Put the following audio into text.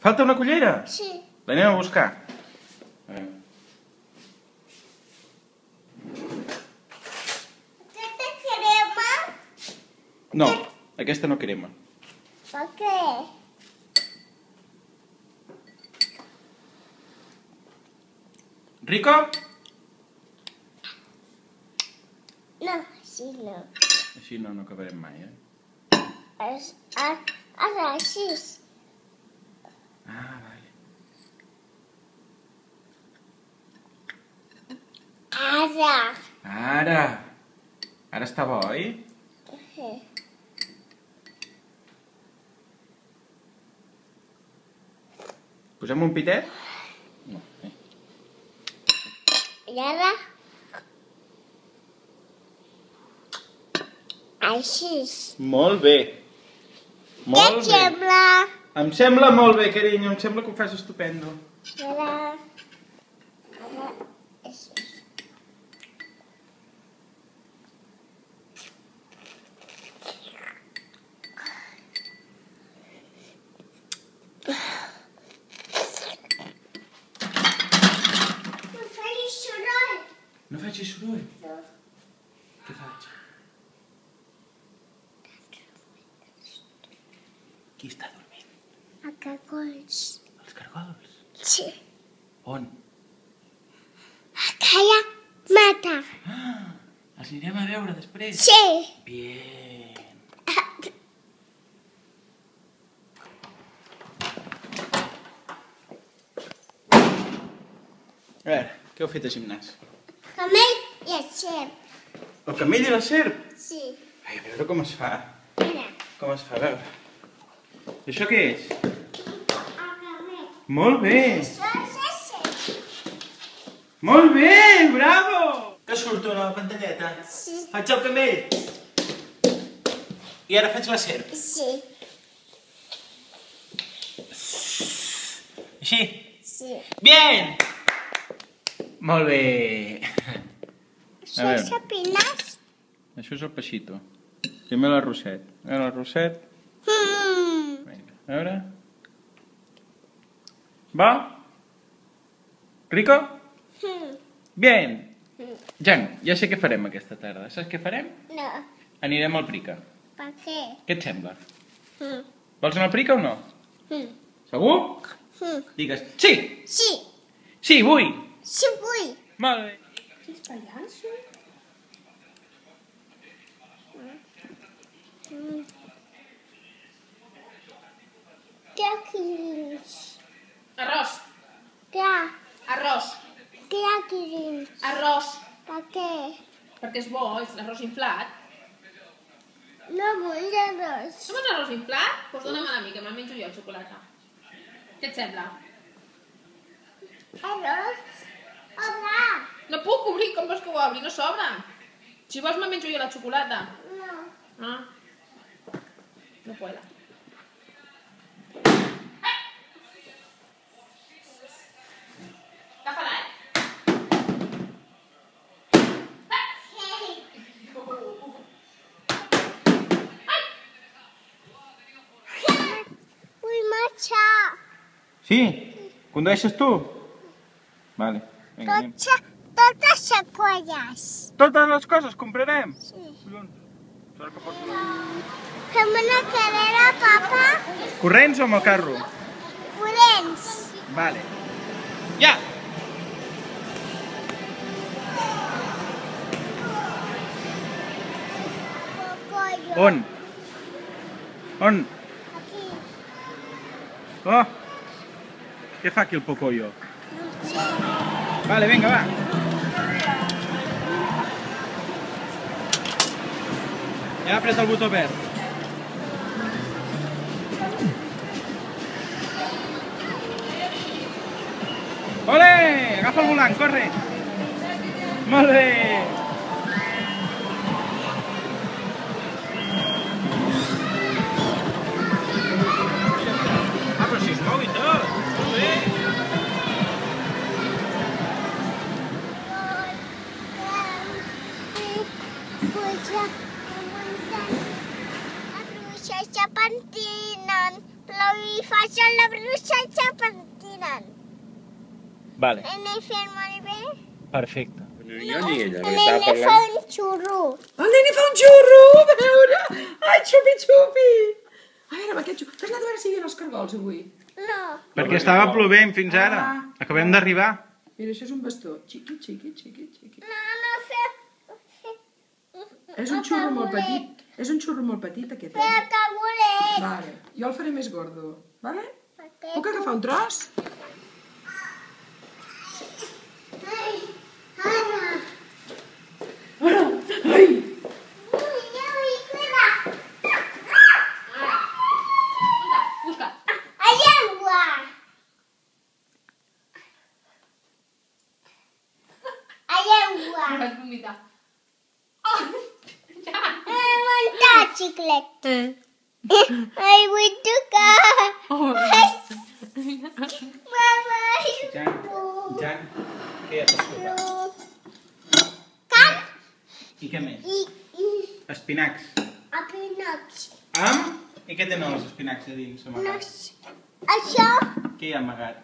Falta una cullera? Sí. L'anem a buscar. A veure. Aquesta crema? No, aquesta no crema. Per què? Rico? No, sí, no. Així no acabarem mai, eh? Ara, així. Ah, vale. Ara. Ara. Ara està bo, oi? Sí. Posem un pitet? No. I ara? Així. Molt bé. Què Molt et bé. sembla? Em sembla molt bé, carinyo. Em sembla que ho fas estupendo. Ara, així. No facis soroll. No facis soroll. No. Què faig? Qui està dormint? A cagols. Els cargols. Sí. On? A calla mata. Ah, els anirem a veure després? Sí. Bien. A veure, què heu fet a gimnàs? Camell i el xep. El camell i la serp? Sí. Ai, a veure com es fa. Mira. Com es fa, a veure. I això què és? El camell. Molt bé. Això és el xep. Molt bé, bravo! Que surto a la pantalleta? Sí. Faig el camell. I ara faig la serp. Sí. Així? Sí. Bien! Molt bé. Això veure. és espinacs? Això és el peixito. Primer l'arrosset. A veure l'arrosset. Vinga, a veure. Va? Rico? Bien. Jan, ja sé què farem aquesta tarda. Saps què farem? No. Anirem al Prica. Per què? Què et sembla? Vols anar al Prica o no? Segur? Digues sí! Sí. Sí, vull! Sí vull. Molt bé. És pallasso? Què aquí dins? Arròs, Què? arròs, Què aquí dins? arròs. Per què? Perquè és bo, és l'arròs inflat. No vull arròs. No vols arròs inflat? Doncs dona'm a mi, que me'l menjo jo, el xocolata. Què et sembla? Arròs? Hola. No puc obrir, com vols que ho obri? No s'obre. Si vols me'l menjo jo la xocolata. No. Ah. No puedo. Agafa'la, Vull marxar. Sí? Condueixes tu? Vale. Vinga, anem. Totes les colles. Totes les coses comprarem? Sí. Collons. Sort que porto la- Fem una carrera, papa. Corrents o amb el carro? Corrents. Vale. Ja! Cocollo. On? On? Aquí. Oh! Què fa aquí el Pocoyo? No sé. Vale, vinga, va. Ja apreta el botó verd. Ole! Agafa el volant, corre! Molt bé! Ah, però si es mou i tot! Molt bé! Puja, aguantant. La bruixa se pentinen, però li faig a la bruixeta per tirant. Vale, Anem fent molt bé. perfecte. No, jo ni ella, El que estava nene fa parlant. un xurro. El nene fa un xurro, a veure. Ai, xupi, xupi. A veure, amb aquest xurro. Has anat a veure si hi havia els cargols avui? No. Perquè estava plovent fins ara. Acabem d'arribar. Mira, això és un bastó. Xiqui, xiqui, xiqui, xiqui. No, fer... És un xurro molt petit. És un xurro molt petit, aquest. Fer el cabolet. Vale, jo el faré més gordo. Vale? Perquè... Puc agafar un tros? Ai, Anna. Ai! Busca. A llengua. A llengua. Vas vomitar. He muntat, xiclet. Ai, vull tocar. Mama, Jan, què has escoltat? Cap I què més? i Espinacs. a pinots. Amb? I què tenen els espinacs a dins, amagats? Això Què hi ha amagat?